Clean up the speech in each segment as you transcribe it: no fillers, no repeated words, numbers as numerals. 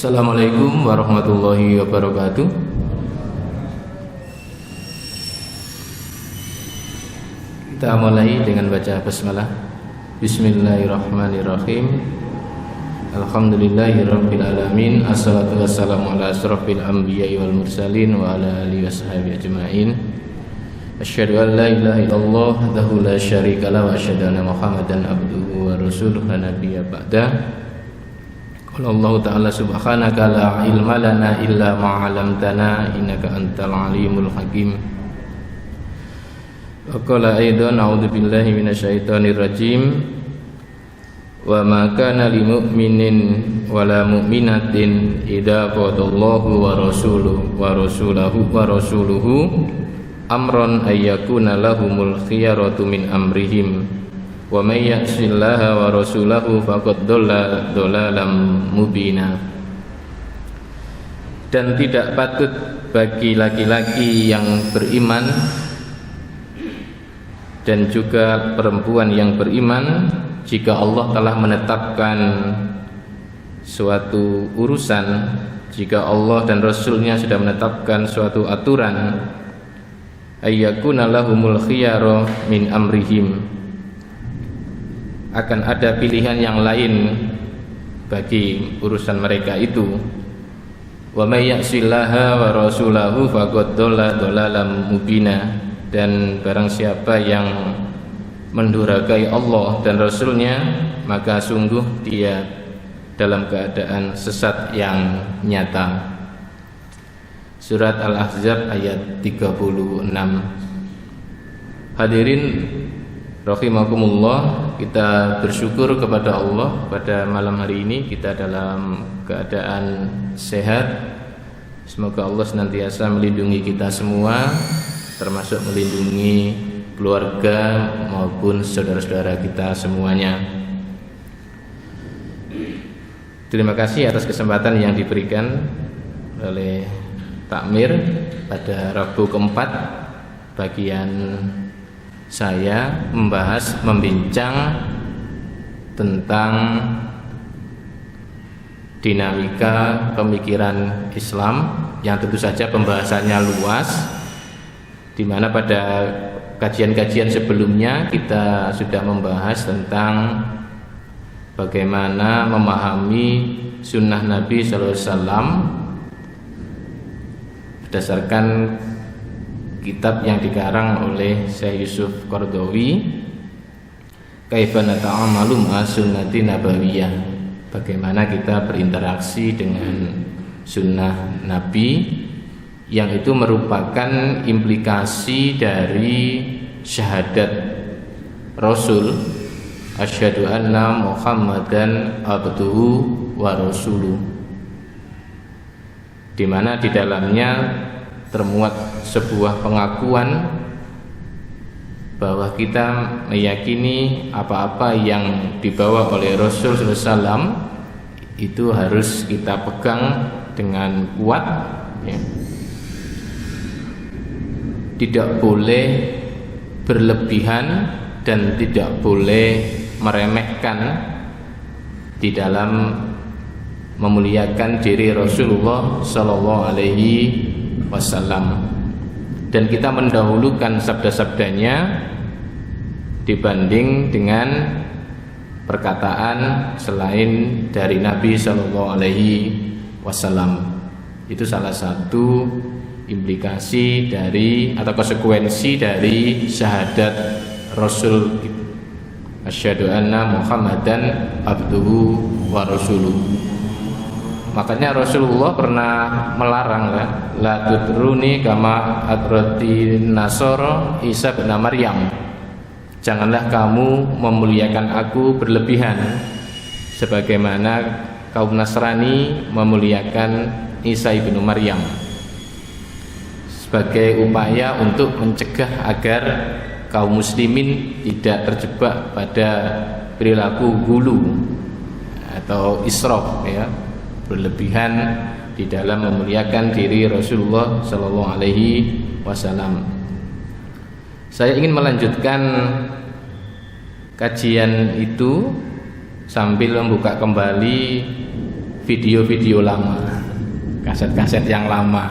Assalamualaikum warahmatullahi wabarakatuh. Kita mulai dengan baca basmalah. Bismillahirrahmanirrahim. Alhamdulillahirabbil alamin. Assalatu wassalamu ala asrofil anbiya'i wal mursalin wa ala alihi washabihi ajma'in. Asyhadu an la ilaha illallah wahdahu la syarika lahu wa asyhadu anna Muhammadan abduhu wa rasuluhu la nabiyya ba'da. Allah Ta'ala subhanaka la ilma lana illa ma'alamtana innaka antal alimul hakim. Wa qala aidan a'udzu billahi minasyaitonir rajim. Wa ma kana lil mu'minin wala mu'minatin idza qadallahu wa rasuluhu amran ayyakuna lahumul khiyaratu min amrihim. Wa may ya'sillaha wa rasulahu faqad dhalla dhalalan mubina. Dan tidak patut bagi laki-laki yang beriman dan juga perempuan yang beriman jika Allah telah menetapkan suatu urusan, jika Allah dan Rasulnya sudah menetapkan suatu aturan, ayyakuna lahumul khiyara min amrihim, akan ada pilihan yang lain bagi urusan mereka itu. Wa may ya'sillaha wa rasulahu faqad dhalla dhalalan mubina. Dan barang siapa yang mendurhakai Allah dan Rasulnya, maka sungguh dia dalam keadaan sesat yang nyata. Surat Al-Ahzab ayat 36. Hadirin rahimakumullah, kita bersyukur kepada Allah pada malam hari ini kita dalam keadaan sehat. Semoga Allah senantiasa melindungi kita semua, termasuk melindungi keluarga maupun saudara-saudara kita semuanya. Terima kasih atas kesempatan yang diberikan oleh Takmir pada Rabu keempat bagian saya membincang tentang dinamika pemikiran Islam yang tentu saja pembahasannya luas, di mana pada kajian-kajian sebelumnya kita sudah membahas tentang bagaimana memahami sunnah Nabi SAW berdasarkan kitab yang dikarang oleh Syekh Yusuf Qaradawi, Kaifa nata'amalu ma'a sunnati nabawiyah, bagaimana kita berinteraksi dengan sunnah Nabi, yang itu merupakan implikasi dari syahadat Rasul, asyhadu anna Muhammadan abduhu wa rasuluh, di mana di dalamnya termuat sebuah pengakuan bahwa kita meyakini apa-apa yang dibawa oleh Rasul SAW itu harus kita pegang dengan kuat, ya. Tidak boleh berlebihan dan tidak boleh meremehkan di dalam memuliakan diri Rasulullah Sallallahu Alaihi Wasallam, dan kita mendahulukan sabda-sabdanya dibanding dengan perkataan selain dari Nabi Sallallahu Alaihi Wasallam. Itu salah satu implikasi dari atau konsekuensi dari syahadat Rasul, asyhadu anna Muhammadan abduhu wa rasuluh. Makanya Rasulullah pernah melarang, la tutruni kama atrati nasara Isa bin Maryam. Janganlah kamu memuliakan aku berlebihan sebagaimana kaum Nasrani memuliakan Isa bin Maryam, sebagai upaya untuk mencegah agar kaum muslimin tidak terjebak pada perilaku gulu atau israf, ya, berlebihan di dalam memuliakan diri Rasulullah Sallallahu Alaihi Wasallam. Saya ingin melanjutkan kajian itu sambil membuka kembali video-video lama, kaset-kaset yang lama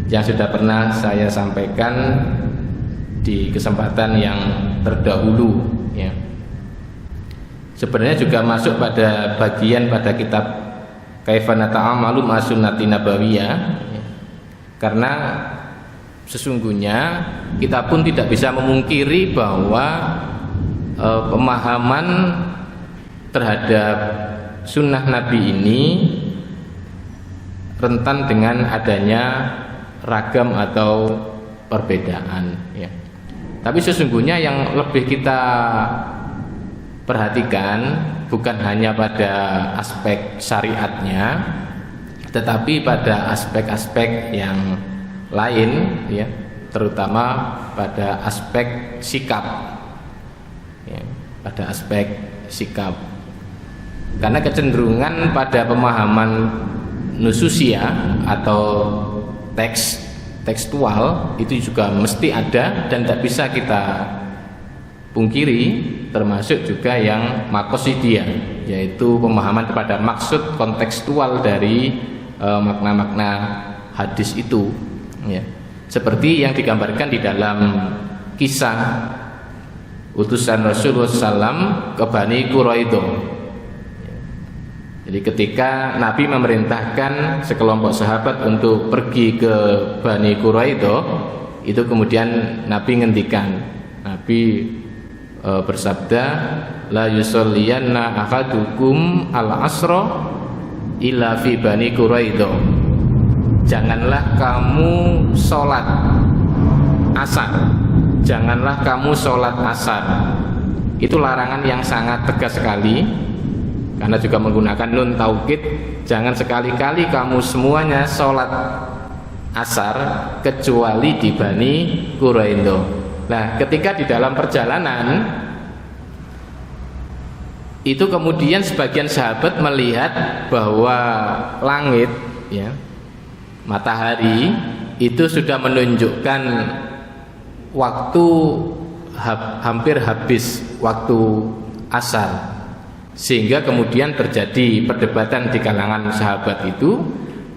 yang sudah pernah saya sampaikan di kesempatan yang terdahulu ya. Sebenarnya juga masuk pada bagian pada kitab Kaifa Nata'amalu ma Sunnati Nabawiyah ya. Karena sesungguhnya kita pun tidak bisa memungkiri bahwa pemahaman terhadap sunnah Nabi ini rentan dengan adanya ragam atau perbedaan ya. Tapi sesungguhnya yang lebih kita perhatikan bukan hanya pada aspek syariatnya, tetapi pada aspek-aspek yang lain ya, terutama pada aspek sikap ya, pada aspek sikap. Karena kecenderungan pada pemahaman nususia atau tekstual itu juga mesti ada dan tidak bisa kita pungkiri, termasuk juga yang maqasidiyah, yaitu pemahaman kepada maksud kontekstual dari makna-makna hadis itu ya. Seperti yang digambarkan di dalam kisah utusan Rasulullah SAW ke Bani Quraidah. Jadi ketika Nabi memerintahkan sekelompok sahabat untuk pergi ke Bani Quraidah, itu kemudian Nabi ngendikan, Nabi bersabda, la yusolliyanna ahadukum al-asra illa fi Bani Quraidah. Janganlah kamu sholat asar, janganlah kamu sholat asar. Itu larangan yang sangat tegas sekali, karena juga menggunakan nun taukid. Jangan sekali-kali kamu semuanya sholat asar kecuali di Bani Quraidah. Nah, ketika di dalam perjalanan itu kemudian sebagian sahabat melihat bahwa langit ya, matahari itu sudah menunjukkan waktu hampir habis waktu asar, sehingga kemudian terjadi perdebatan di kalangan sahabat itu.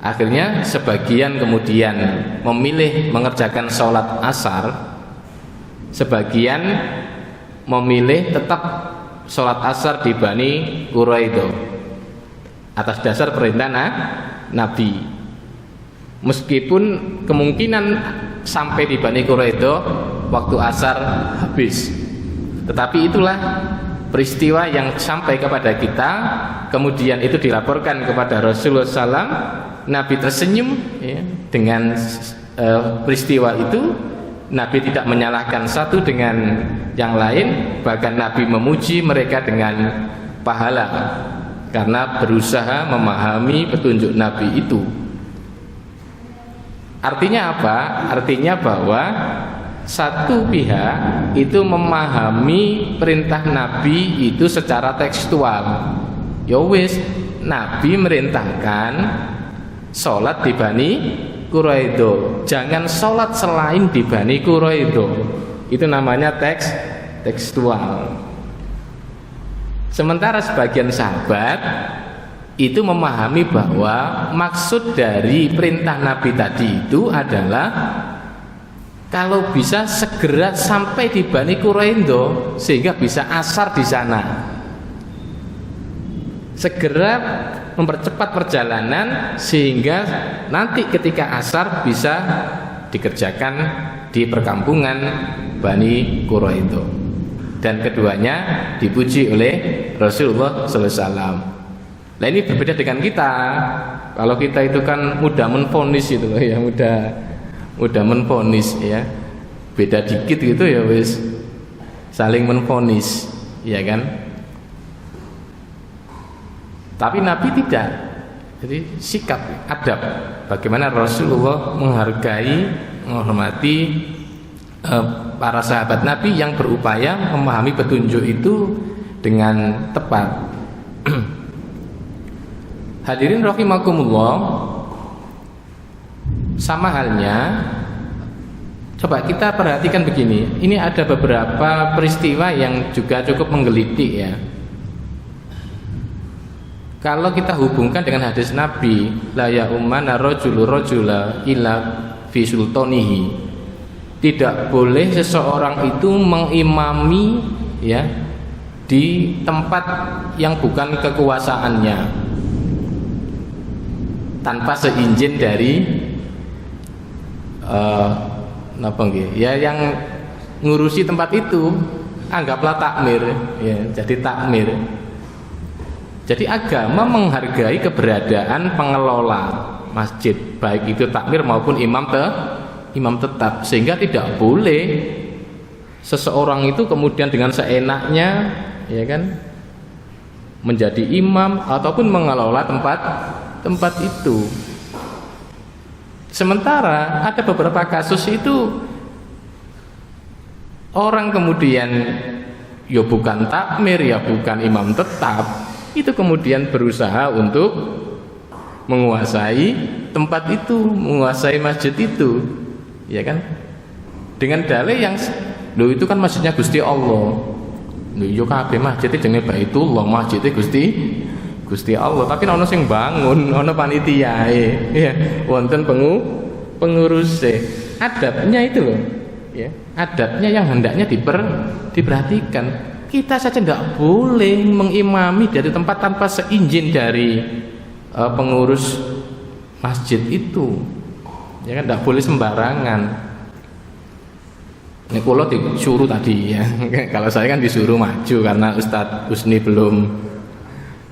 Akhirnya sebagian kemudian memilih mengerjakan sholat asar, sebagian memilih tetap sholat asar di Bani Quraidah atas dasar perintah Nabi. Meskipun kemungkinan sampai di Bani Quraidah waktu asar habis, tetapi itulah peristiwa yang sampai kepada kita. Kemudian itu dilaporkan kepada Rasulullah SAW. Nabi tersenyum ya, dengan peristiwa itu. Nabi tidak menyalahkan satu dengan yang lain, bahkan Nabi memuji mereka dengan pahala karena berusaha memahami petunjuk Nabi itu. Artinya apa? Artinya bahwa satu pihak itu memahami perintah Nabi itu secara tekstual. Ya wis, Nabi merintahkan sholat di Bani Quraidah, jangan sholat selain di Bani Quraidah. Itu namanya tekstual. Sementara sebagian sahabat itu memahami bahwa maksud dari perintah Nabi tadi itu adalah kalau bisa segera sampai di Bani Quraidah sehingga bisa asar di sana, segera mempercepat perjalanan sehingga nanti ketika asar bisa dikerjakan di perkampungan Bani Quraidah. Dan keduanya dipuji oleh Rasulullah SAW. Nah, ini berbeda dengan kita. Kalau kita itu kan mudah menvonis itu loh ya, mudah menvonis ya. Beda dikit gitu ya wis saling menvonis, ya kan? Tapi Nabi tidak. Jadi sikap, adab, bagaimana Rasulullah menghargai, menghormati para sahabat Nabi yang berupaya memahami petunjuk itu dengan tepat. Hadirin rahimakumullah, sama halnya, coba kita perhatikan begini. Ini ada beberapa peristiwa yang juga cukup menggelitik ya. Kalau kita hubungkan dengan hadis Nabi, la ya ummana rajulu rajula illa fi sultanihi, tidak boleh seseorang itu mengimami ya di tempat yang bukan kekuasaannya tanpa seizin dari yang ngurusi tempat itu, anggaplah takmir ya, jadi takmir. Jadi agama menghargai keberadaan pengelola masjid, baik itu takmir maupun imam tetap, sehingga tidak boleh seseorang itu kemudian dengan seenaknya ya kan menjadi imam ataupun mengelola tempat itu. Sementara ada beberapa kasus itu orang kemudian ya bukan takmir, ya bukan imam tetap, itu kemudian berusaha untuk menguasai tempat itu, menguasai masjid itu, ya kan? Dengan dalih yang lho itu kan masjidnya Gusti Allah. Lho yo kabeh masjid jenenge Baitullah, masjidnya Gusti Allah, tapi ana sing bangun, ana panitiae, ya, wonten pengurusnya. Adabnya itu loh, ya. Adabnya yang hendaknya diperhatikan. Kita saja tidak boleh mengimami dari tempat tanpa seizin dari pengurus masjid itu. Ya kan, tidak boleh sembarangan. Ini kalau disuruh tadi ya, kalau saya kan disuruh maju karena Ustadz Husni belum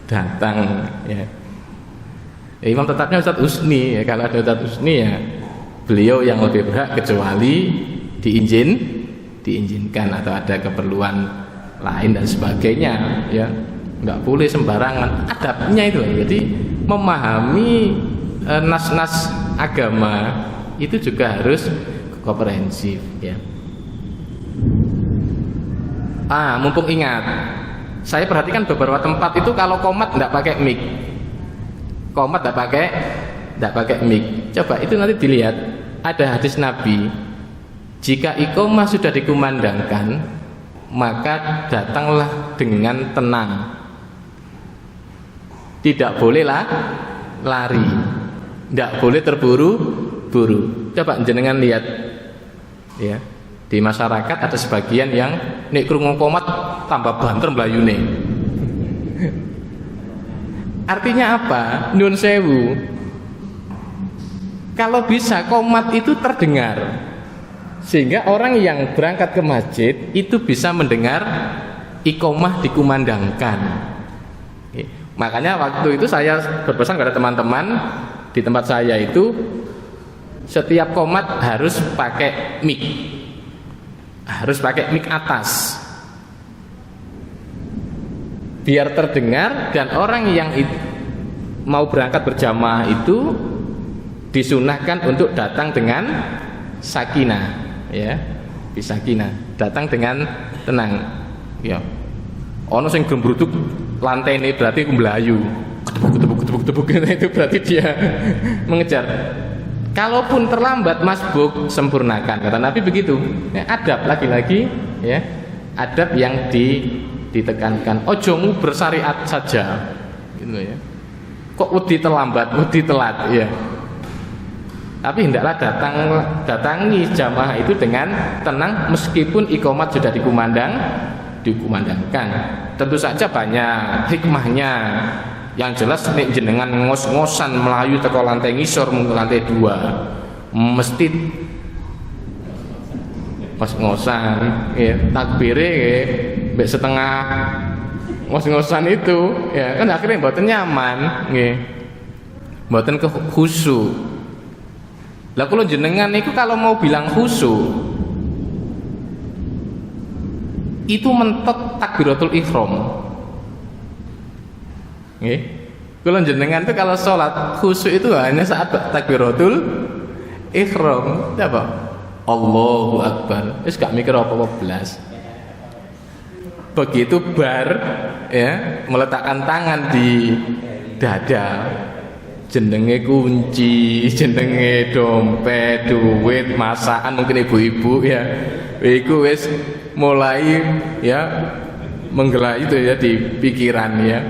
datang ya. Imam tetapnya Ustadz Husni ya, kalau ada Ustadz Husni ya beliau yang lebih berhak, kecuali diizinkan atau ada keperluan lain dan sebagainya ya. Nggak boleh sembarangan, adabnya itu. Jadi memahami nas-nas agama itu juga harus komprehensif ya. Mumpung ingat, saya perhatikan beberapa tempat itu kalau qomat tidak pakai mic, qomat tidak pakai mic. Coba itu nanti dilihat, ada hadis Nabi, jika iqamah sudah dikumandangkan maka datanglah dengan tenang, tidak bolehlah lari, tidak boleh terburu-buru. Coba jenengan lihat ya, di masyarakat ada sebagian yang nek krungu qomat tambah banter mlayune. Artinya apa? Nyun sewu, kalau bisa qomat itu terdengar sehingga orang yang berangkat ke masjid itu bisa mendengar iqamah dikumandangkan. Makanya waktu itu saya berpesan kepada teman-teman di tempat saya itu, setiap qomat harus pakai mic, harus pakai mic atas, biar terdengar, dan orang yang mau berangkat berjamaah itu disunahkan untuk datang dengan sakinah ya, bisakinah, datang dengan tenang ya. Ono sing gembrutuk lantai ini berarti melayu, ketepuk itu berarti dia mengejar. Kalaupun terlambat masbuk, sempurnakan, kata Nabi begitu ya. Adab lagi-lagi ya, adab yang ditekankan. Ojo bersyariat saja gitu ya. Kok wedi terlambat, wedi telat ya. Tapi hendaklah datangi jamaah itu dengan tenang, meskipun iqamat sudah dikumandangkan. Tentu saja banyak hikmahnya. Yang jelas nek jenengan ngos-ngosan melayu teko lantai ngisor mungkin lantai 2, mesti ngos-ngosan ya, takbire ya, mbek setengah ngos-ngosan itu ya kan akhirnya mboten nyaman nggih. Mboten khusyuk. Lah kalau jenengan itu kalau mau bilang khusyuk itu mentok takbiratul ihram. Nggih. Kalau jenengan itu kalau sholat khusyuk itu hanya saat takbiratul ihram. Apa? Allahu Akbar. Wis gak mikir apa-apa blas. Begitu bar ya, meletakkan tangan di dada, jenenge kunci, jenenge dompet, duit, masakan mungkin ibu-ibu ya. Iku wis mulai ya menggelai itu ya di pikiran ya.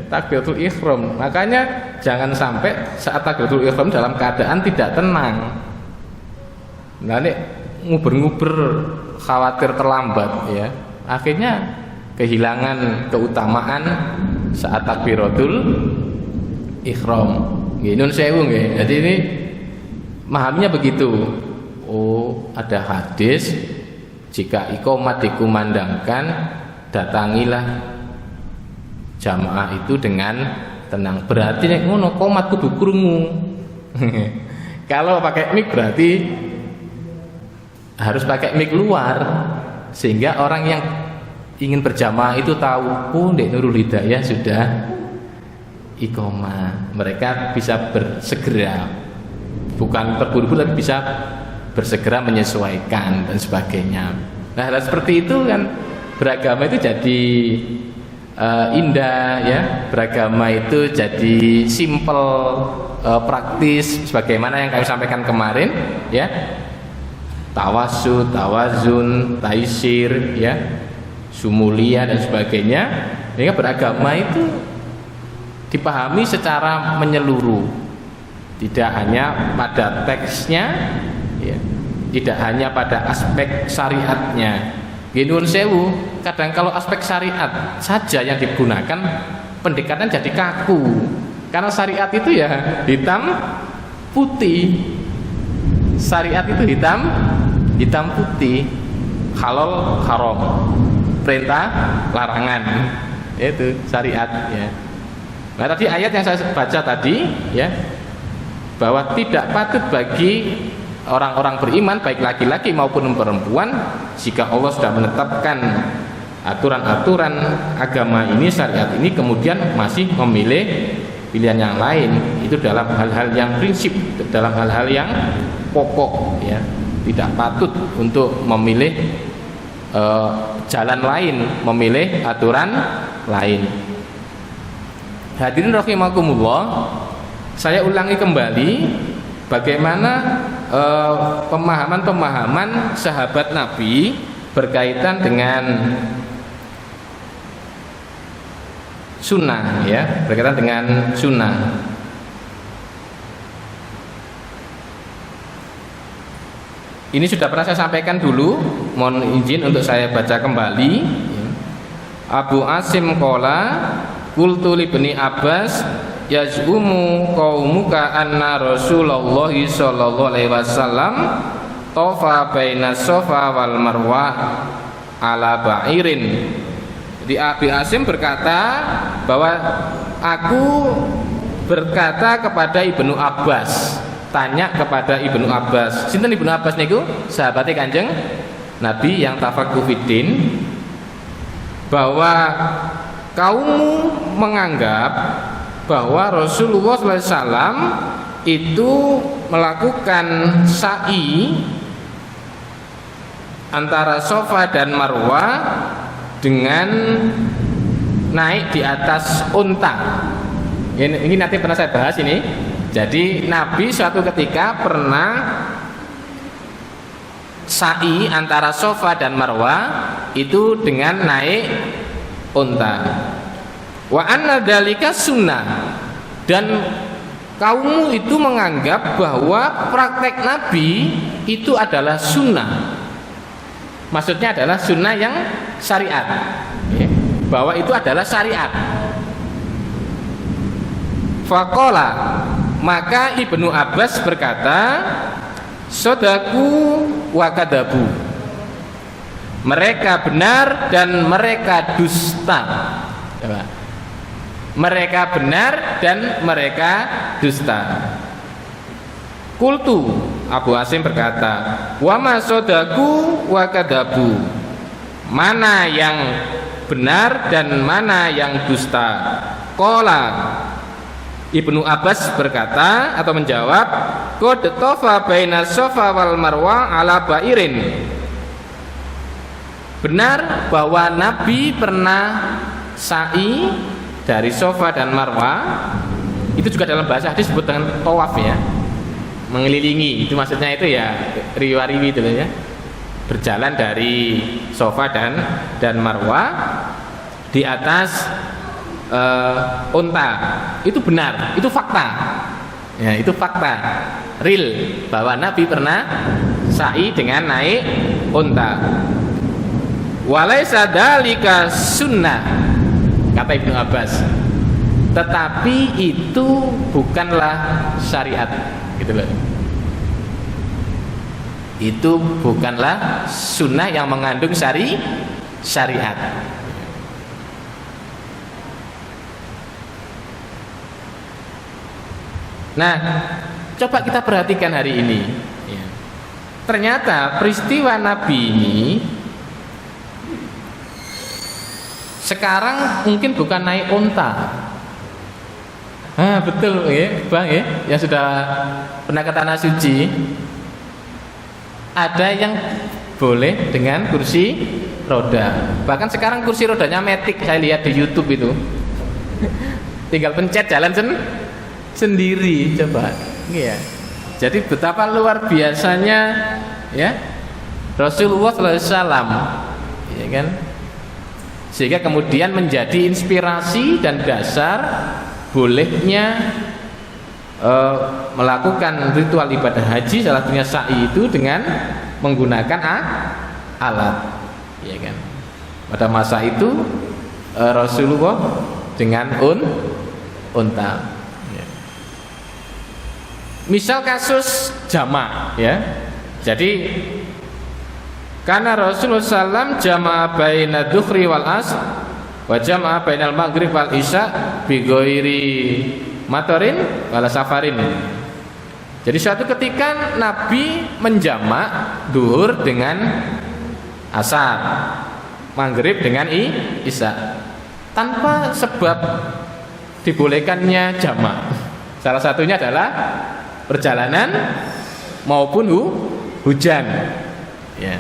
Takbiratul ihram. Makanya jangan sampai saat takbiratul ihram dalam keadaan tidak tenang. Nah, ini nguber-nguber khawatir terlambat ya. Akhirnya kehilangan keutamaan saat takbiratul ihram. Nggih, nun sewu nggih. Jadi ini memahaminya begitu. Oh, ada hadis jika iqamah dikumandangkan datangilah jamaah itu dengan tenang. Berarti nek ngono qomat kudu krungu. Kalau pakai mic berarti harus pakai mic luar sehingga orang yang ingin berjamaah itu tahu, oh Ndek Nurul Hidayah sudah iqamah. Mereka bisa bersegera, bukan terburu-buru tapi bisa bersegera menyesuaikan dan sebagainya. Nah, hal seperti itu kan beragama itu jadi indah ya. Beragama itu jadi simple, praktis sebagaimana yang kami sampaikan kemarin ya. Tawasud, tawazun, taisir ya, sumulia dan sebagainya. Sehingga beragama itu dipahami secara menyeluruh, tidak hanya pada teksnya ya, tidak hanya pada aspek syariatnya. Ginun sewu, kadang kalau aspek syariat saja yang digunakan pendekatan jadi kaku. Karena syariat itu ya hitam putih. Syariat itu hitam putih. Halal haram, perintah larangan, itu syariat ya. Nah, tadi ayat yang saya baca tadi ya, bahwa tidak patut bagi orang-orang beriman baik laki-laki maupun perempuan jika Allah sudah menetapkan aturan-aturan agama ini, syariat ini, kemudian masih memilih pilihan yang lain. Itu dalam hal-hal yang prinsip, dalam hal-hal yang pokok ya. Tidak patut untuk memilih jalan lain, memilih aturan lain. Hadirin rahimakumullah, saya ulangi kembali bagaimana pemahaman-pemahaman sahabat Nabi berkaitan dengan sunnah ya, berkaitan dengan sunnah. Ini sudah pernah saya sampaikan dulu, mohon izin untuk saya baca kembali. Abu Asim qala qultu li ibni Abbas yaz'umu qaumuka anna Rasulullah sallallahu alaihi wasallam tafa baina Safa wal Marwah ala ba'irin. Jadi Abu Asim berkata bahwa aku berkata kepada Ibnu Abbas, tanya kepada Ibnu Abbas. Sinten Ibnu Abbas niku? Sahabatnya Kanjeng Nabi yang tafaqquh fiddin, bahwa kaummu menganggap bahwa Rasulullah SAW itu melakukan sa'i antara Safa dan Marwah dengan naik di atas unta. Ini nanti pernah saya bahas ini. Jadi Nabi suatu ketika pernah sa'i antara Safa dan Marwah itu dengan naik unta. Wa anna dzalika sunnah, dan kaummu itu menganggap bahwa praktek Nabi itu adalah sunnah. Maksudnya adalah sunnah yang syariat, bahwa itu adalah syariat. Faqala, maka Ibnu Abbas berkata, sodaku wa kadabu, mereka benar dan mereka dusta. Mereka benar dan mereka dusta. Kultu, Abu Asim berkata, wa ma sodaku wa kadabu, mana yang benar dan mana yang dusta. Qala, Ibnu Abbas berkata atau menjawab, qad tafa baina Safa wal Marwah ala ba'irin. Benar bahwa Nabi pernah sa'i dari Safa dan Marwah. Itu juga dalam bahasa hadis disebut dengan tawaf ya, mengelilingi. Itu maksudnya itu ya riwa-riwi itu ya, berjalan dari Safa dan Marwah di atas unta. Itu benar, itu fakta. Ya, itu fakta real bahwa Nabi pernah sa'i dengan naik unta. Walaisa dzalika sunnah, kata Ibnu Abbas. Tetapi itu bukanlah syariat, gitu loh. Itu bukanlah sunnah yang mengandung syariat. Nah, coba kita perhatikan hari ini. Ternyata peristiwa Nabi ini sekarang mungkin bukan naik unta. Betul ya, Bang ya, yang sudah pernah ke tanah suci. Ada yang boleh dengan kursi roda. Bahkan sekarang kursi rodanya matic, saya lihat di YouTube itu. Tinggal pencet jalan sendiri, coba. Iya. Jadi betapa luar biasanya ya Rasulullah SAW, ya kan? Sehingga kemudian menjadi inspirasi dan dasar bolehnya melakukan ritual ibadah haji, salah satunya sa'i itu dengan menggunakan alat, ya kan? Pada masa itu Rasulullah dengan unta. Misal kasus jamak, ya. Jadi karena Rasulullah SAW jama'a baina dzuhri wal asr wa jama'a bainal maghrib wal isya bi ghairi matarin wala safarin. Jadi suatu ketika Nabi menjamak duhur dengan asar, maghrib dengan isya tanpa sebab dibolehkannya jamak. Salah satunya adalah perjalanan maupun hujan, ya.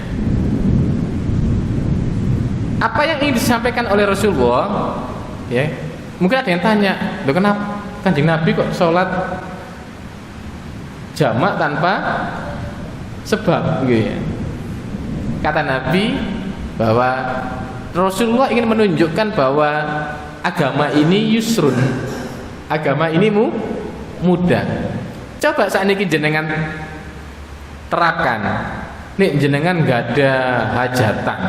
Apa yang ingin disampaikan oleh Rasulullah, ya? Mungkin ada yang tanya, loh kenapa Kanjeng Nabi kok sholat jamak tanpa sebab, gitu ya? Kata Nabi bahwa Rasulullah ingin menunjukkan bahwa agama ini yusrun, agama ini mudah. Coba saat ini jenengan terapkan. Nih jenengan gak ada hajatan.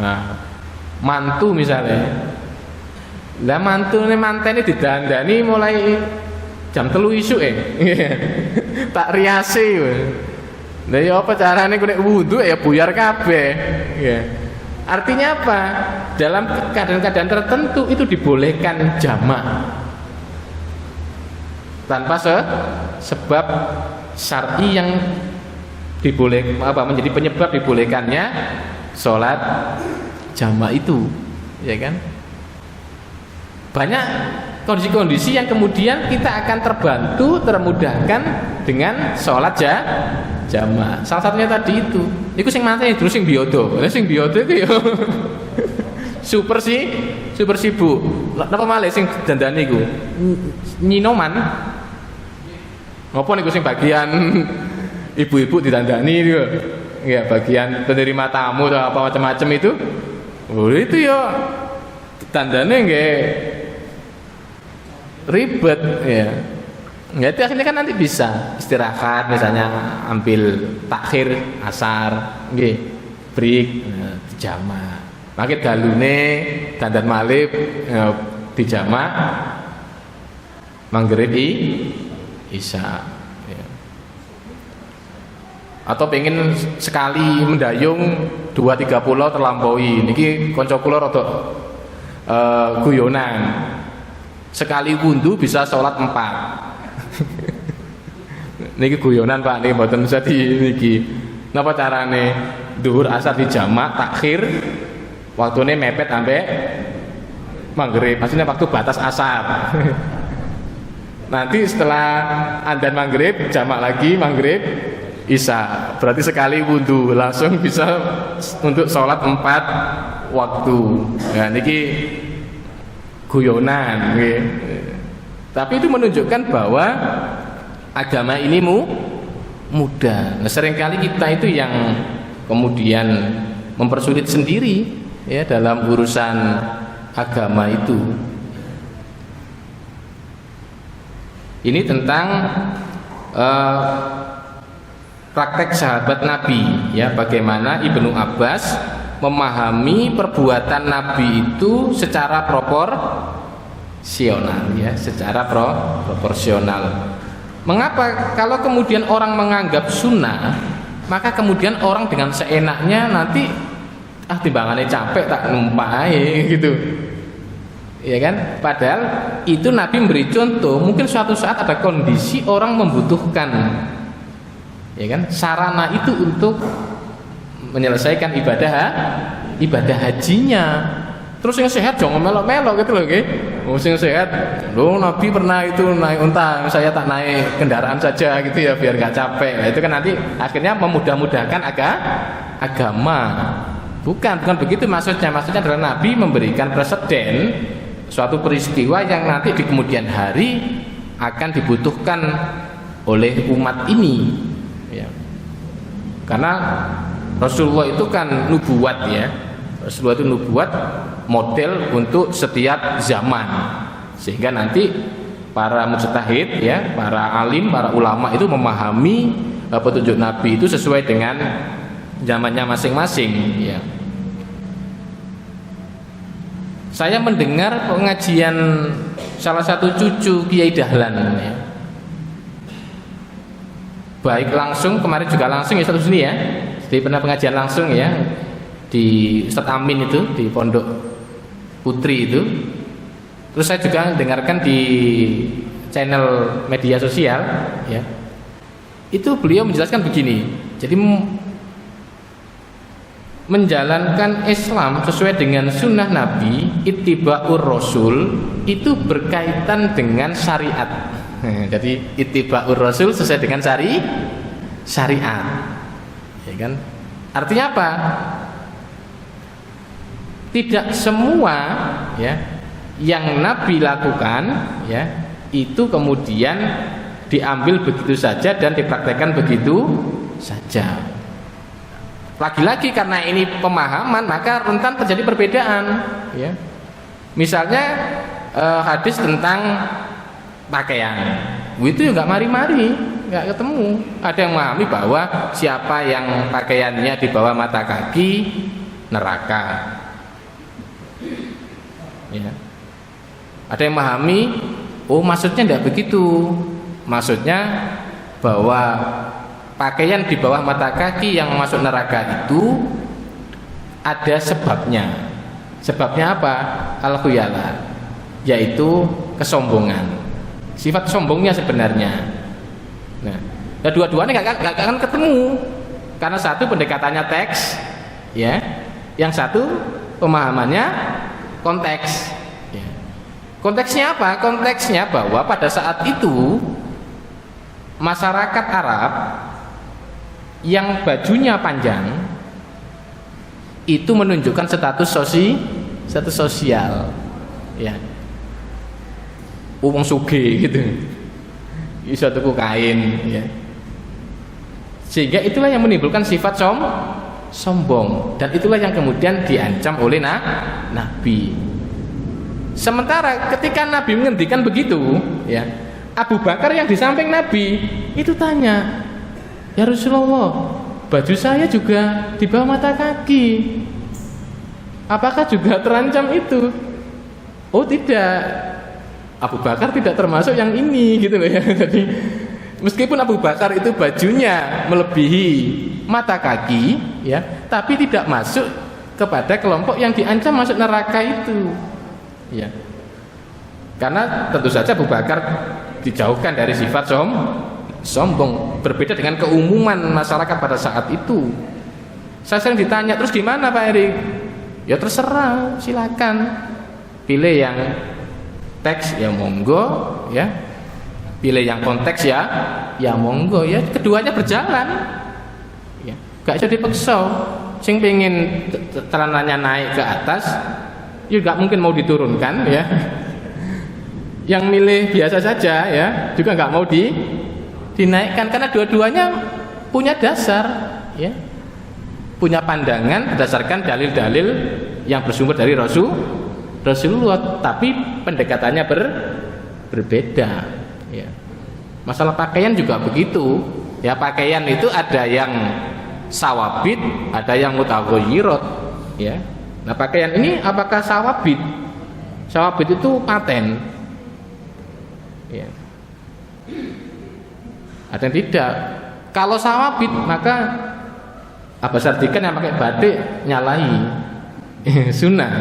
Nah, mantu misalnya. Lah mantu nih mantene didandani mulai jam 3 isuk tak riase. Lah ya apa carane nek wudu ya buyar kabeh. Artinya apa? Dalam keadaan-keadaan tertentu itu dibolehkan jamak tanpa sebab syar'i yang menjadi penyebab dibolehkannya sholat jamak itu, ya kan? Banyak kondisi-kondisi yang kemudian kita akan terbantu, termudahkan dengan sholat jamak. Salah satunya tadi itu. Iku sing mantene terus sing biodo. Sing biodo itu ya super sibuk. Napa malih sing dandane iku? Nyinoman. Ngopo niku sing bagian ibu-ibu didandani niku. Ya, bagian penerima tamu atau apa macam-macam itu. Oh, itu ya tandane nggih ribet ya. Ya itu akhirnya kan nanti bisa istirahat, misalnya ambil takhir asar, nggih, break, jamak. Makin dalune dandan malih dijamak maghrib isya, ya. Atau pengen sekali mendayung 2-3 pulau terlampaui. Niki kanca kula rada guyonan. Sekali wundu bisa sholat 4. Niki guyonan Pak, niki mboten usah niki. Napa carane? Duhur asar dijamak takhir, waktune mepet sampai maghrib. Maksudnya waktu batas asar. Nanti setelah adzan maghrib jamak lagi maghrib isya. Berarti sekali wudhu langsung bisa untuk sholat 4 waktu. Ya niki guyonan, okay. Tapi itu menunjukkan bahwa agama ini mudah. Nah, seringkali kita itu yang kemudian mempersulit sendiri ya dalam urusan agama itu. Ini tentang praktek sahabat Nabi, ya, bagaimana Ibnu Abbas memahami perbuatan Nabi itu secara proporsional, ya, secara proporsional. Mengapa kalau kemudian orang menganggap sunnah, maka kemudian orang dengan seenaknya nanti timbangannya capek tak numpak gitu, ya kan? Padahal itu Nabi memberi contoh, mungkin suatu saat ada kondisi orang membutuhkan, ya kan, sarana itu untuk menyelesaikan ibadah hajinya. Terus yang sehat jangan melok-melok gitu loh, oke? Yang sehat, loh Nabi pernah itu naik unta, saya tak naik kendaraan saja gitu ya biar gak capek. Nah, itu kan nanti akhirnya memudah-mudahkan agama. Bukan begitu maksudnya. Maksudnya adalah Nabi memberikan preseden suatu peristiwa yang nanti di kemudian hari akan dibutuhkan oleh umat ini, ya. Karena Rasulullah itu kan nubuat, ya. Rasulullah itu nubuat model untuk setiap zaman, sehingga nanti para mujtahid, ya, para alim, para ulama itu memahami petunjuk Nabi itu sesuai dengan zamannya masing-masing, ya. Saya mendengar pengajian salah satu cucu Kiai Dahlan, ya. Baik langsung, kemarin juga langsung ya satu sini, ya. Jadi pernah pengajian langsung, ya, di Ustadz Amin itu di Pondok Putri itu. Terus saya juga dengarkan di channel media sosial, ya. Itu beliau menjelaskan begini. Jadi menjalankan Islam sesuai dengan sunnah Nabi, ittiba'ur Rasul, itu berkaitan dengan syariat. Jadi ittiba'ur Rasul sesuai dengan syariat, ya kan? Artinya apa? Tidak semua, ya, yang Nabi lakukan, ya, itu kemudian diambil begitu saja dan dipraktekkan begitu saja. Lagi-lagi karena ini pemahaman, maka rentan terjadi perbedaan, ya. Misalnya hadis tentang pakaian, itu nggak mari-mari, nggak ketemu. Ada yang memahami bahwa siapa yang pakaiannya di bawah mata kaki neraka, ya. Ada yang memahami, oh maksudnya tidak begitu, maksudnya bahwa pakaian di bawah mata kaki yang masuk neraka itu ada sebabnya. Sebabnya apa? Al-khuyala, yaitu kesombongan. Sifat sombongnya sebenarnya. Nah, dua-duanya nggak akan ketemu, karena satu pendekatannya teks, ya, yang satu pemahamannya konteks. Ya. Konteksnya apa? Konteksnya bahwa pada saat itu masyarakat Arab yang bajunya panjang itu menunjukkan status sosial, ya. Wong sugih gitu, iso tuku kain, ya. Sehingga itulah yang menimbulkan sifat sombong, dan itulah yang kemudian diancam oleh Nabi. Sementara ketika Nabi menghentikan begitu, ya, Abu Bakar yang di samping Nabi itu tanya, ya Rasulullah, baju saya juga di bawah mata kaki, apakah juga terancam itu? Oh tidak, Abu Bakar tidak termasuk yang ini, gitu loh, ya. Jadi meskipun Abu Bakar itu bajunya melebihi mata kaki, ya, tapi tidak masuk kepada kelompok yang diancam masuk neraka itu, ya. Karena tentu saja Abu Bakar dijauhkan dari sifat sombong, berbeda dengan keumuman masyarakat pada saat itu. Saya sering ditanya, terus gimana Pak Erik? Ya terserah, silakan pilih yang teks, ya monggo, ya. Pilih yang konteks, ya monggo, ya. Keduanya berjalan, ya. Gak bisa dipaksa. Sing pengen celananya naik ke atas, ya gak mungkin mau diturunkan, ya. Yang milih biasa saja, ya, juga gak mau dinaikkan, karena dua-duanya punya dasar, ya. Punya pandangan berdasarkan dalil-dalil yang bersumber dari Rasulullah, tapi pendekatannya berbeda. Ya. Masalah pakaian juga begitu. Ya, pakaian itu ada yang sawabit, ada yang mutaghayyirot. Ya. Nah, pakaian ini apakah sawabit? Sawabit itu paten. Ya. Ada yang tidak. Kalau sawabit maka Abbas Sardikan yang pakai batik nyalahi sunnah,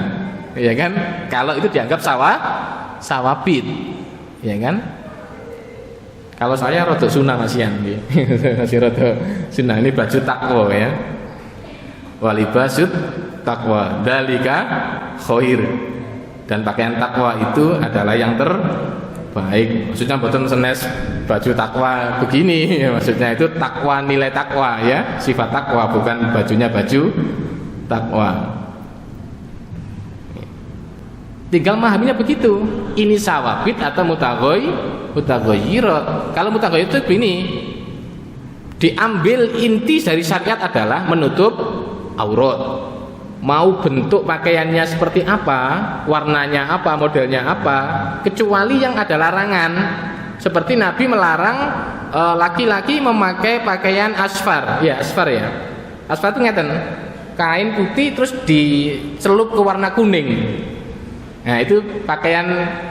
ya kan? Kalau itu dianggap sawabit, ya kan? Kalau saya rodok sunnah masian, masih rodok sunnah. Ini baju takwa ya, walibasut takwa, dalika khair. Dan pakaian takwa itu adalah yang terbaik. Maksudnya boten senes baju takwa begini, maksudnya itu takwa, nilai takwa ya, sifat takwa, bukan bajunya baju takwa. Tinggal memahaminya begitu. Ini sawabit atau mutaghayyirot. Kalau mutaghayyir itu begini, diambil inti dari syariat adalah menutup aurat. Mau bentuk pakaiannya seperti apa, warnanya apa, modelnya apa, kecuali yang ada larangan. Seperti Nabi melarang laki-laki memakai pakaian asfar. Ya, asfar ya. Asfar itu ngeten, kain putih terus dicelup ke warna kuning. Nah, itu pakaian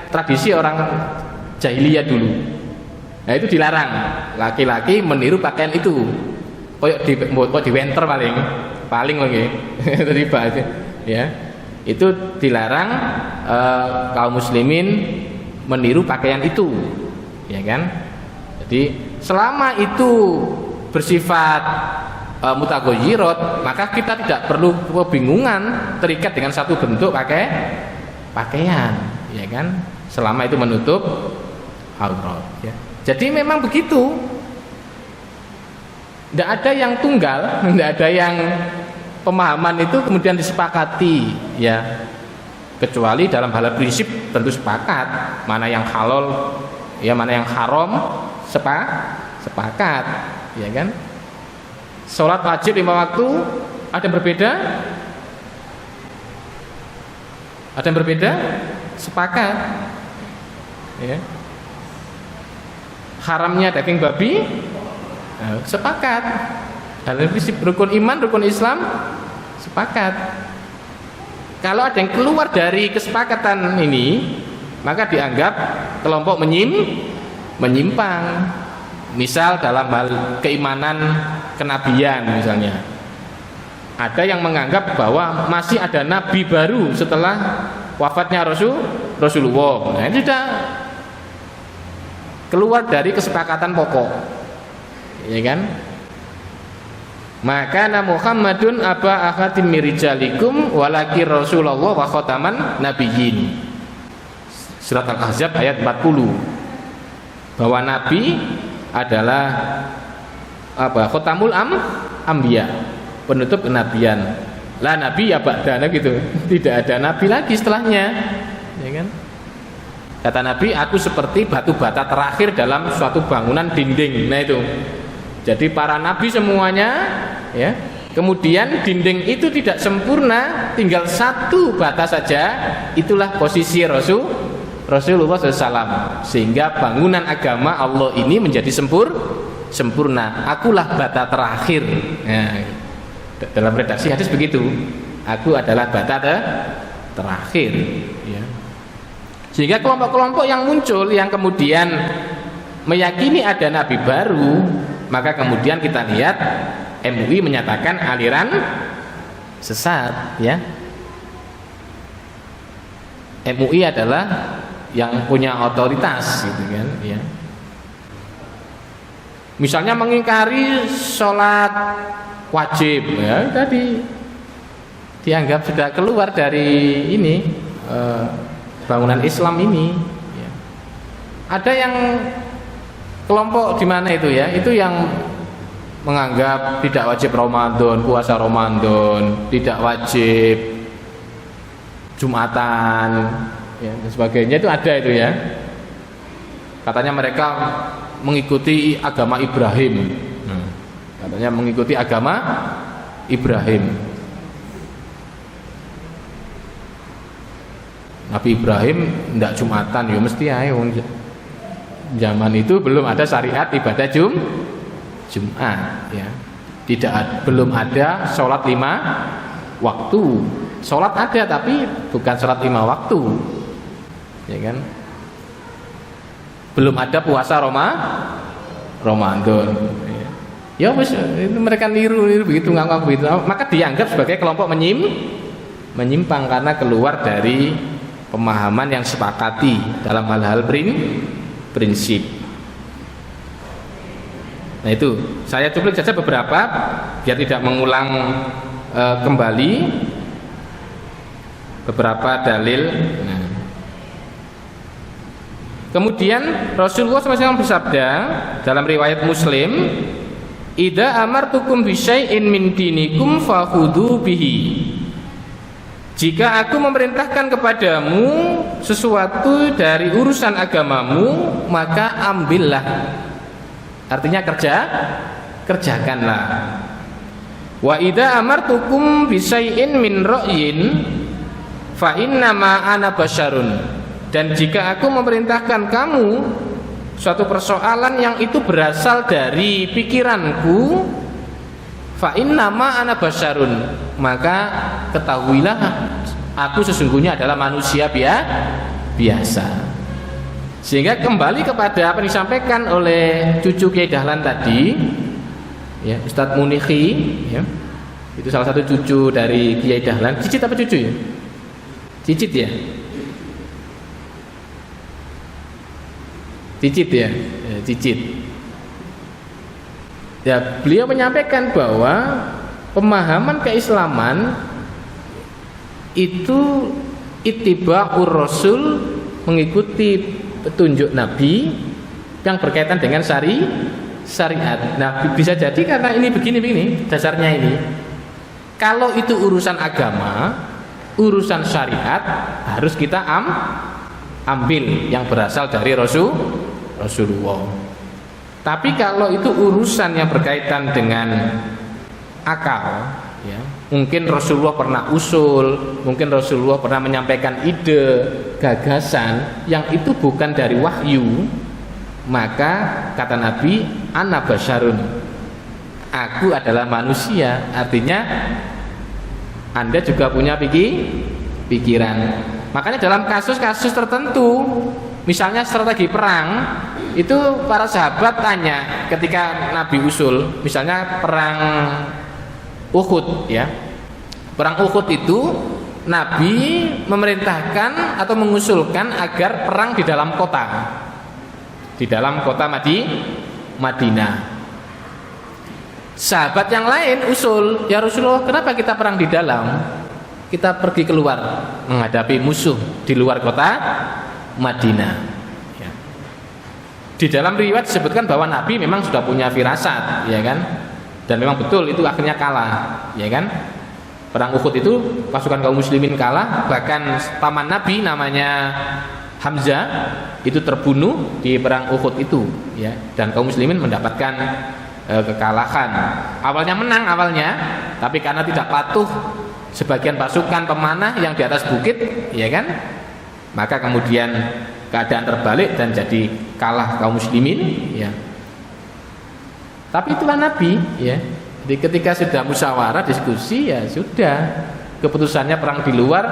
tradisi orang jahiliyah dulu. Nah, itu dilarang. Laki-laki meniru pakaian itu. Kayak di winter paling lagi. Tadi ya. Itu dilarang kaum muslimin meniru pakaian itu. Ya kan? Jadi selama itu bersifat mutaghayyirot, maka kita tidak perlu kebingungan terikat dengan satu bentuk pakaian, ya kan? Selama itu menutup aurat, ya. Jadi memang begitu. Tidak ada yang tunggal, tidak ada yang pemahaman itu kemudian disepakati, ya. Kecuali dalam hal prinsip tentu sepakat, mana yang halal, ya, mana yang haram, sepakat, ya kan? Sholat wajib 5 waktu ada yang berbeda? Ada yang berbeda? Sepakat. Ya. Haramnya daging babi? Sepakat. Dalam prinsip rukun iman, rukun Islam? Sepakat. Kalau ada yang keluar dari kesepakatan ini, maka dianggap kelompok menyimpang. Misal dalam hal keimanan kenabian misalnya. Ada yang menganggap bahwa masih ada nabi baru setelah wafatnya Rasulullah. Nah, ini sudah keluar dari kesepakatan pokok, ya kan? Maka Muhammadun aba ahadim mirijalikum walaki Rasulullah wa khataman nabiyyin. Surat Al-Ahzab ayat 40. Bahwa nabi adalah khatamul anbiya. Penutup kenabian. Lah nabi ya ba'dana gitu. Tidak ada nabi lagi setelahnya. Ya kan? Kata Nabi, aku seperti batu bata terakhir dalam suatu bangunan dinding. Nah itu. Jadi para nabi semuanya, ya. Kemudian dinding itu tidak sempurna, tinggal satu bata saja. Itulah posisi Rasulullah SAW. Sehingga bangunan agama Allah ini menjadi sempurna. Akulah bata terakhir. Nah, dalam redaksi hadis begitu, aku adalah bata terakhir, ya. Sehingga kelompok-kelompok yang muncul yang kemudian meyakini ada nabi baru, maka kemudian kita lihat MUI menyatakan aliran sesat, ya. MUI adalah yang punya otoritas, gitu kan, ya. Misalnya mengingkari sholat wajib, ya tadi dianggap sudah keluar dari ini bangunan Islam ini, ya. Ada yang kelompok di mana itu, ya, itu yang menganggap tidak wajib Ramadan, puasa Ramadan, tidak wajib Jumatan, ya, dan sebagainya, itu ada itu, ya. Katanya mereka mengikuti agama Ibrahim. Katanya mengikuti agama Ibrahim. Nabi Ibrahim ndak Jumatan ya mesti ae wong zaman itu belum ada syariat ibadah Jumat ya. Belum ada sholat 5 waktu. Sholat ada tapi bukan sholat 5 waktu. Ya kan? Belum ada puasa Ramadan. Ya wis mereka niru begitu ngaku begitu. Maka dianggap sebagai kelompok menyimpang karena keluar dari pemahaman yang sepakati dalam hal-hal prinsip. Nah itu saya cuplik saja beberapa biar tidak mengulang kembali beberapa dalil. Nah. Kemudian Rasulullah SAW bersabda dalam riwayat Muslim, "Idza amartukum bi syai'in min dinikum fakhudhu bihi." Jika aku memerintahkan kepadamu sesuatu dari urusan agamamu, maka ambillah. Artinya kerjakanlah. Wa idza amartukum bi syai'in min ra'yin fa innama ana basyarun. Dan jika aku memerintahkan kamu suatu persoalan yang itu berasal dari pikiranku, fa innama ana basyarun, maka ketahuilah aku sesungguhnya adalah manusia biasa. Sehingga kembali kepada apa yang disampaikan oleh cucu Kiai Dahlan tadi, ya, Ustadz Munihi, ya, itu salah satu cucu dari Kiai Dahlan. Cicit apa cucu ya? Cicit ya? Cicit ya, cicit. Ya, beliau menyampaikan bahwa pemahaman keislaman itu ittiba'ur rasul, mengikuti petunjuk Nabi yang berkaitan dengan syariat. Nah, bisa jadi karena ini begini dasarnya ini. Kalau itu urusan agama, urusan syariat harus kita ambil yang berasal dari Rasulullah. Tapi kalau itu urusan yang berkaitan dengan akal, ya, mungkin Rasulullah pernah usul, mungkin Rasulullah pernah menyampaikan ide, gagasan yang itu bukan dari wahyu, maka kata Nabi, ana basyarun, aku adalah manusia. Artinya Anda juga punya pikiran. Makanya dalam kasus-kasus tertentu, misalnya strategi perang, itu para sahabat tanya ketika Nabi usul, misalnya perang Uhud, ya. Perang Uhud itu Nabi memerintahkan atau mengusulkan agar perang di dalam kota. Di dalam kota Madinah. Sahabat yang lain usul, ya Rasulullah, kenapa kita perang di dalam? Kita pergi keluar menghadapi musuh di luar kota Madinah. Ya. Di dalam riwayat disebutkan bahwa Nabi memang sudah punya firasat, ya kan? Dan memang betul itu akhirnya kalah, ya kan? Perang Uhud itu pasukan kaum muslimin kalah, bahkan paman Nabi namanya Hamzah itu terbunuh di perang Uhud itu, ya. Dan kaum muslimin mendapatkan kekalahan. Awalnya menang tapi karena tidak patuh sebagian pasukan pemanah yang di atas bukit, ya kan? Maka kemudian keadaan terbalik dan jadi kalah kaum muslimin, ya. Tapi itulah Nabi, ya. Jadi ketika sudah musyawarah diskusi, ya sudah, keputusannya perang di luar,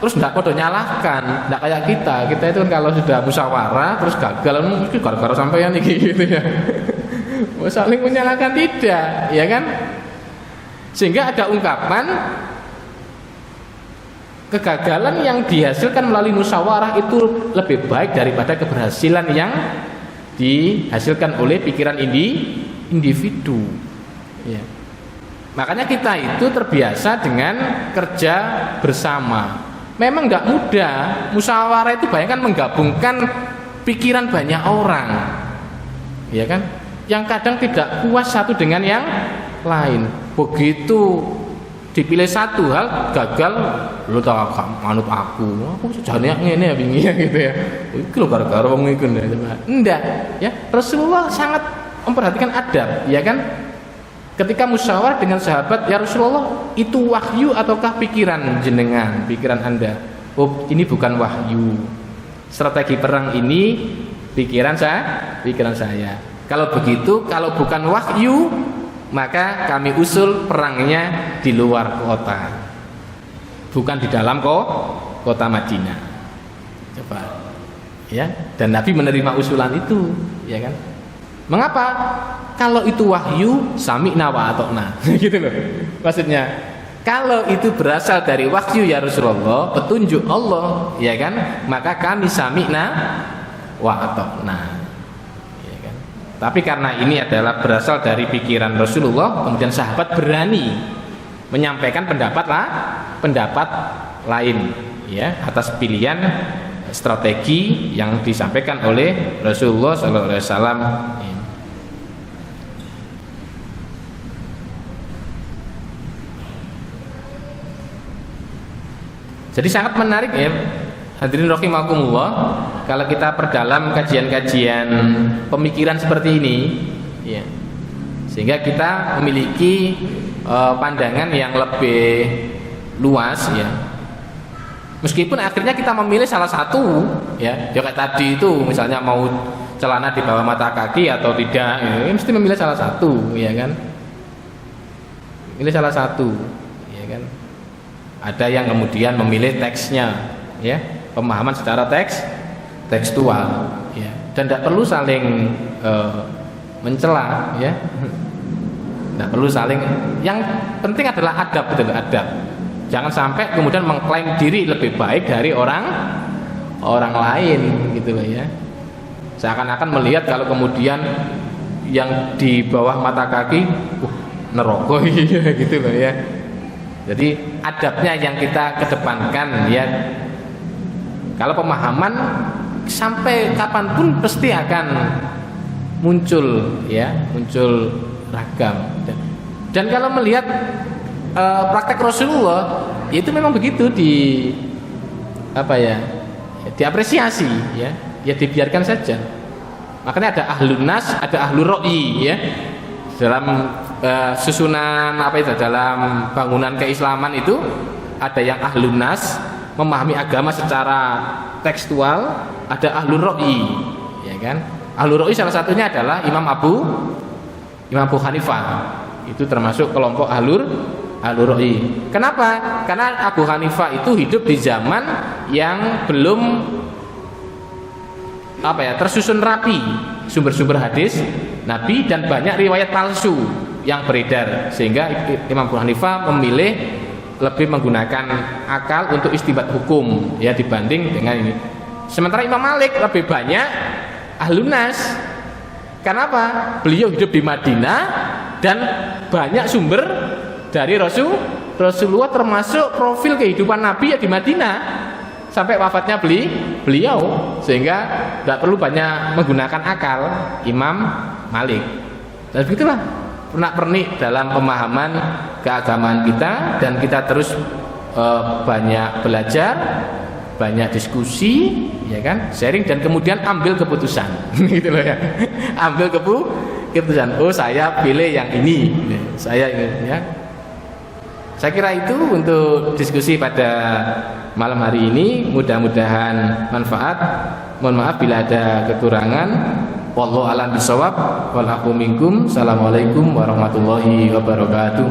terus tidak podo nyalahkan, tidak kayak kita itu kan kalau sudah musyawarah terus gagal, mungkin gara-gara sampean gitu ya. Saling menyalahkan tidak, ya kan? Sehingga ada ungkapan kegagalan yang dihasilkan melalui musyawarah itu lebih baik daripada keberhasilan yang dihasilkan oleh pikiran individu, ya. Makanya kita itu terbiasa dengan kerja bersama. Memang nggak mudah. Musyawarah itu bayangkan menggabungkan pikiran banyak orang, ya kan? Yang kadang tidak puas satu dengan yang lain. Begitu dipilih satu hal gagal, lu tahu manut aku sejane ngene ya bingi gitu ya. Iki lho gara-gara wong iku ndak, ya. Rasulullah sangat memperhatikan adab, ya kan? Ketika musyawarah dengan sahabat, ya Rasulullah, itu wahyu ataukah pikiran jenengan, pikiran Anda? oh ini bukan wahyu, strategi perang ini pikiran saya. Kalau begitu, kalau bukan wahyu, maka kami usul perangnya di luar kota, bukan di dalam kota Madinah. Coba, ya. Dan Nabi menerima usulan itu, ya kan? Mengapa? Kalau itu wahyu, sami'na wa ata'na. Gitu loh. Maksudnya, kalau itu berasal dari wahyu ya Rasulullah, petunjuk Allah, ya kan? Maka kami sami'na wa ata'na. Ya kan? Tapi karena ini adalah berasal dari pikiran Rasulullah, kemudian sahabat berani menyampaikan pendapat lain, ya, atas pilihan strategi yang disampaikan oleh Rasulullah sallallahu alaihi wasallam. Jadi sangat menarik ya, hadirin rahimakumullah, kalau kita perdalam kajian-kajian pemikiran seperti ini, ya, sehingga kita memiliki pandangan yang lebih luas, ya. Meskipun akhirnya kita memilih salah satu, ya, kayak tadi itu, misalnya mau celana di bawah mata kaki atau tidak, ya, mesti memilih salah satu, ya kan? Milih salah satu, ya kan? Ada yang kemudian memilih teksnya, ya, pemahaman secara tekstual, ya, dan tidak perlu saling mencela, ya, tidak perlu saling. Yang penting adalah adab, betul, adab. Jangan sampai kemudian mengklaim diri lebih baik dari orang lain, gitu loh, ya. Seakan-akan melihat kalau kemudian yang di bawah mata kaki, neraka, gitu loh, ya. Jadi adabnya yang kita kedepankan, ya. Kalau pemahaman sampai kapanpun pasti akan muncul, ya, muncul ragam. Dan kalau melihat praktek Rasulullah, itu memang begitu diapresiasi, ya, dibiarkan saja. Makanya ada ahlun nas, ada ahlur ra'yi, ya. Dalam susunan dalam bangunan keislaman itu ada yang ahlun nas, memahami agama secara tekstual, ada ahlur ra'yi, ya kan? Ahlur ra'yi salah satunya adalah Imam Abu Hanifah. Itu termasuk kelompok ahlur ra'yi. Kenapa? Karena Abu Hanifah itu hidup di zaman yang belum tersusun rapi sumber-sumber hadis Nabi, dan banyak riwayat palsu yang beredar, sehingga Imam Abu Hanifah memilih lebih menggunakan akal untuk istinbat hukum, ya, dibanding dengan ini. Sementara Imam Malik lebih banyak ahlun nas. Kenapa? Beliau hidup di Madinah dan banyak sumber dari Rasulullah, termasuk profil kehidupan Nabi ya di Madinah sampai wafatnya beliau, sehingga tidak perlu banyak menggunakan akal Imam Malik. Dan begitulah pernak-pernik dalam pemahaman keagamaan kita, dan kita terus banyak belajar, banyak diskusi, ya kan, sharing, dan kemudian ambil keputusan. Gitu loh, ya. Ambil keputusan. Oh, saya pilih yang ini. Saya ini, ya. Saya kira itu untuk diskusi pada malam hari ini. Mudah-mudahan manfaat. Mohon maaf bila ada kekurangan. Wallahu a'lam bishawab. Wal aqu minkum. Assalamualaikum warahmatullahi wabarakatuh.